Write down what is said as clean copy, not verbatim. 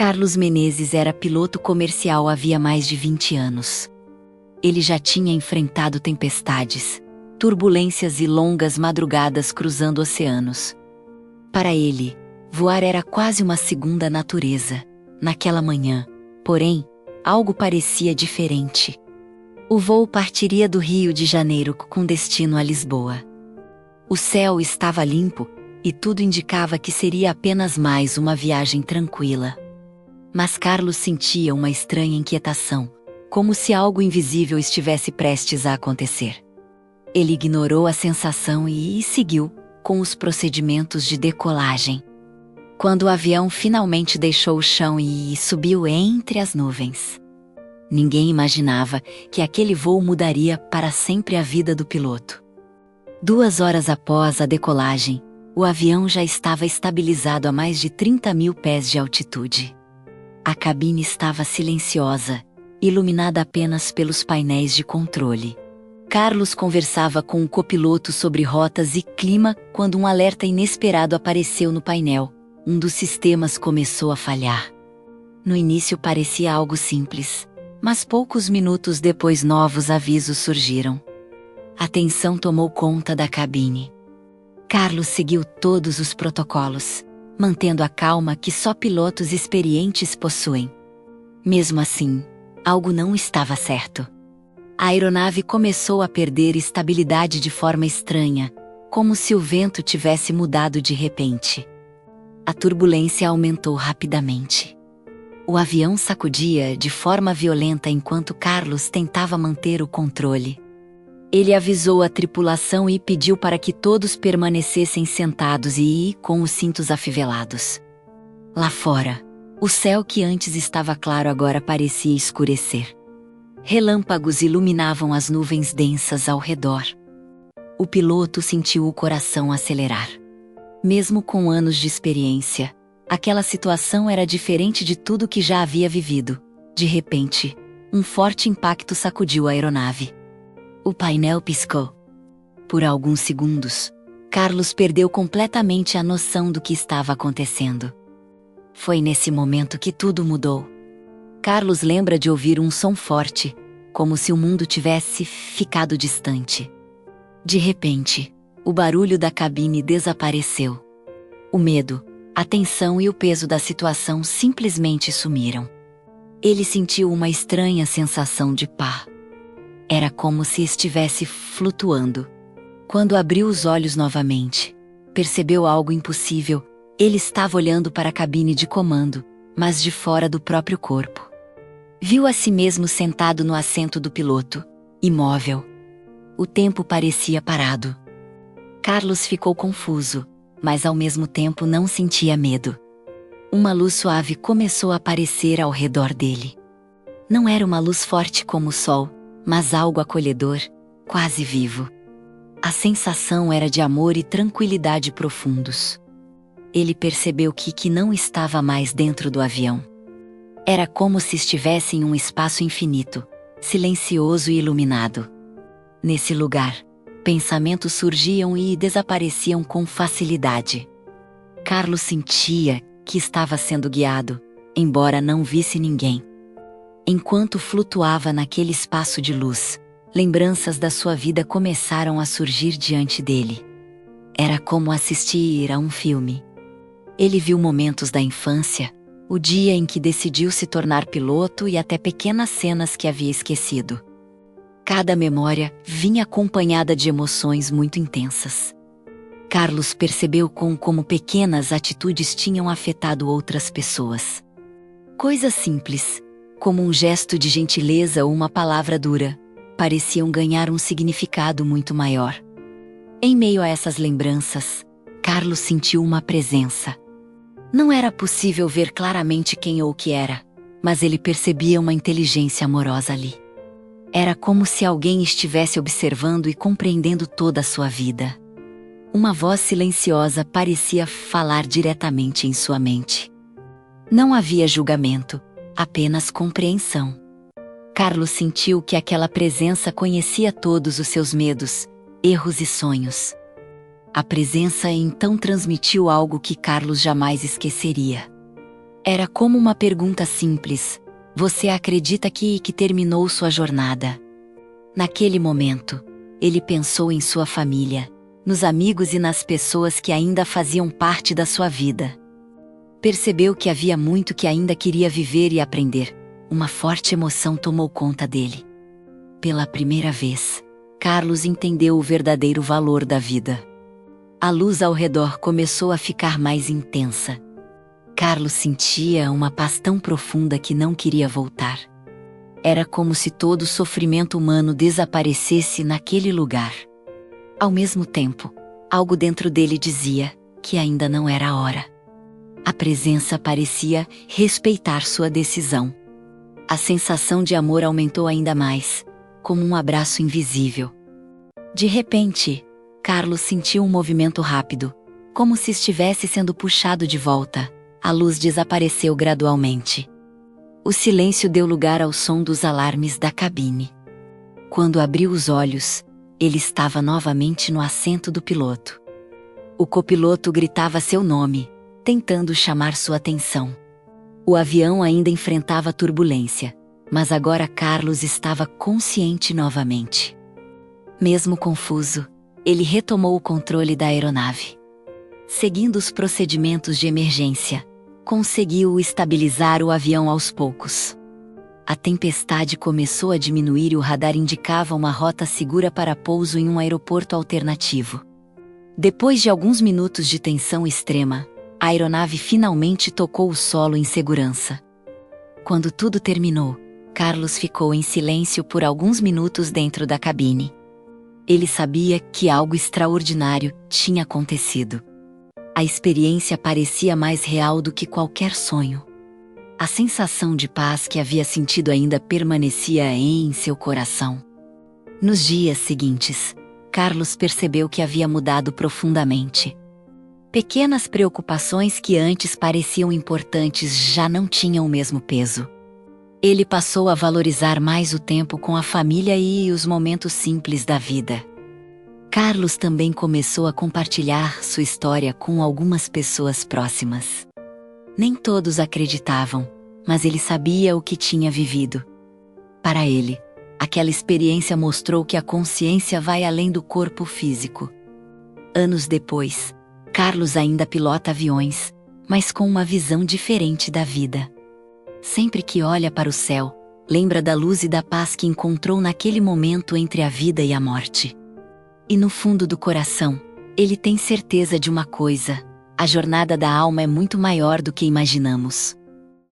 Carlos Menezes era piloto comercial havia mais de 20 anos. Ele já tinha enfrentado tempestades, turbulências e longas madrugadas cruzando oceanos. Para ele, voar era quase uma segunda natureza. Naquela manhã, porém, algo parecia diferente. O voo partiria do Rio de Janeiro com destino a Lisboa. O céu estava limpo, e tudo indicava que seria apenas mais uma viagem tranquila. Mas Carlos sentia uma estranha inquietação, como se algo invisível estivesse prestes a acontecer. Ele ignorou a sensação e seguiu com os procedimentos de decolagem. Quando o avião finalmente deixou o chão e subiu entre as nuvens, ninguém imaginava que aquele voo mudaria para sempre a vida do piloto. 2 horas após a decolagem, o avião já estava estabilizado a mais de 30.000 pés de altitude. A cabine estava silenciosa, iluminada apenas pelos painéis de controle. Carlos conversava com o copiloto sobre rotas e clima quando um alerta inesperado apareceu no painel. Um dos sistemas começou a falhar. No início parecia algo simples, mas poucos minutos depois novos avisos surgiram. A tensão tomou conta da cabine. Carlos seguiu todos os protocolos, mantendo a calma que só pilotos experientes possuem. Mesmo assim, algo não estava certo. A aeronave começou a perder estabilidade de forma estranha, como se o vento tivesse mudado de repente. A turbulência aumentou rapidamente. O avião sacudia de forma violenta enquanto Carlos tentava manter o controle. Ele avisou a tripulação e pediu para que todos permanecessem sentados e com os cintos afivelados. Lá fora, o céu que antes estava claro agora parecia escurecer. Relâmpagos iluminavam as nuvens densas ao redor. O piloto sentiu o coração acelerar. Mesmo com anos de experiência, aquela situação era diferente de tudo que já havia vivido. De repente, um forte impacto sacudiu a aeronave. O painel piscou. Por alguns segundos, Carlos perdeu completamente a noção do que estava acontecendo. Foi nesse momento que tudo mudou. Carlos lembra de ouvir um som forte, como se o mundo tivesse ficado distante. De repente, o barulho da cabine desapareceu. O medo, a tensão e o peso da situação simplesmente sumiram. Ele sentiu uma estranha sensação de paz. Era como se estivesse flutuando. Quando abriu os olhos novamente, percebeu algo impossível. Ele estava olhando para a cabine de comando, mas de fora do próprio corpo. Viu a si mesmo sentado no assento do piloto, imóvel. O tempo parecia parado. Carlos ficou confuso, mas ao mesmo tempo não sentia medo. Uma luz suave começou a aparecer ao redor dele. Não era uma luz forte como o sol, mas algo acolhedor, quase vivo. A sensação era de amor e tranquilidade profundos. Ele percebeu que não estava mais dentro do avião. Era como se estivesse em um espaço infinito, silencioso e iluminado. Nesse lugar, pensamentos surgiam e desapareciam com facilidade. Carlos sentia que estava sendo guiado, embora não visse ninguém. Enquanto flutuava naquele espaço de luz, lembranças da sua vida começaram a surgir diante dele. Era como assistir a um filme. Ele viu momentos da infância, o dia em que decidiu se tornar piloto e até pequenas cenas que havia esquecido. Cada memória vinha acompanhada de emoções muito intensas. Carlos percebeu como pequenas atitudes tinham afetado outras pessoas. Coisas simples, como um gesto de gentileza ou uma palavra dura, pareciam ganhar um significado muito maior. Em meio a essas lembranças, Carlos sentiu uma presença. Não era possível ver claramente quem ou o que era, mas ele percebia uma inteligência amorosa ali. Era como se alguém estivesse observando e compreendendo toda a sua vida. Uma voz silenciosa parecia falar diretamente em sua mente. Não havia julgamento, apenas compreensão. Carlos sentiu que aquela presença conhecia todos os seus medos, erros e sonhos. A presença então transmitiu algo que Carlos jamais esqueceria. Era como uma pergunta simples: você acredita que terminou sua jornada? Naquele momento, ele pensou em sua família, nos amigos e nas pessoas que ainda faziam parte da sua vida. Percebeu que havia muito que ainda queria viver e aprender. Uma forte emoção tomou conta dele. Pela primeira vez, Carlos entendeu o verdadeiro valor da vida. A luz ao redor começou a ficar mais intensa. Carlos sentia uma paz tão profunda que não queria voltar. Era como se todo o sofrimento humano desaparecesse naquele lugar. Ao mesmo tempo, algo dentro dele dizia que ainda não era a hora. A presença parecia respeitar sua decisão. A sensação de amor aumentou ainda mais, como um abraço invisível. De repente, Carlos sentiu um movimento rápido, como se estivesse sendo puxado de volta. A luz desapareceu gradualmente. O silêncio deu lugar ao som dos alarmes da cabine. Quando abriu os olhos, ele estava novamente no assento do piloto. O copiloto gritava seu nome, tentando chamar sua atenção. O avião ainda enfrentava turbulência, mas agora Carlos estava consciente novamente. Mesmo confuso, ele retomou o controle da aeronave. Seguindo os procedimentos de emergência, conseguiu estabilizar o avião aos poucos. A tempestade começou a diminuir e o radar indicava uma rota segura para pouso em um aeroporto alternativo. Depois de alguns minutos de tensão extrema, a aeronave finalmente tocou o solo em segurança. Quando tudo terminou, Carlos ficou em silêncio por alguns minutos dentro da cabine. Ele sabia que algo extraordinário tinha acontecido. A experiência parecia mais real do que qualquer sonho. A sensação de paz que havia sentido ainda permanecia em seu coração. Nos dias seguintes, Carlos percebeu que havia mudado profundamente. Pequenas preocupações que antes pareciam importantes já não tinham o mesmo peso. Ele passou a valorizar mais o tempo com a família e os momentos simples da vida. Carlos também começou a compartilhar sua história com algumas pessoas próximas. Nem todos acreditavam, mas ele sabia o que tinha vivido. Para ele, aquela experiência mostrou que a consciência vai além do corpo físico. Anos depois, Carlos ainda pilota aviões, mas com uma visão diferente da vida. Sempre que olha para o céu, lembra da luz e da paz que encontrou naquele momento entre a vida e a morte. E no fundo do coração, ele tem certeza de uma coisa: a jornada da alma é muito maior do que imaginamos.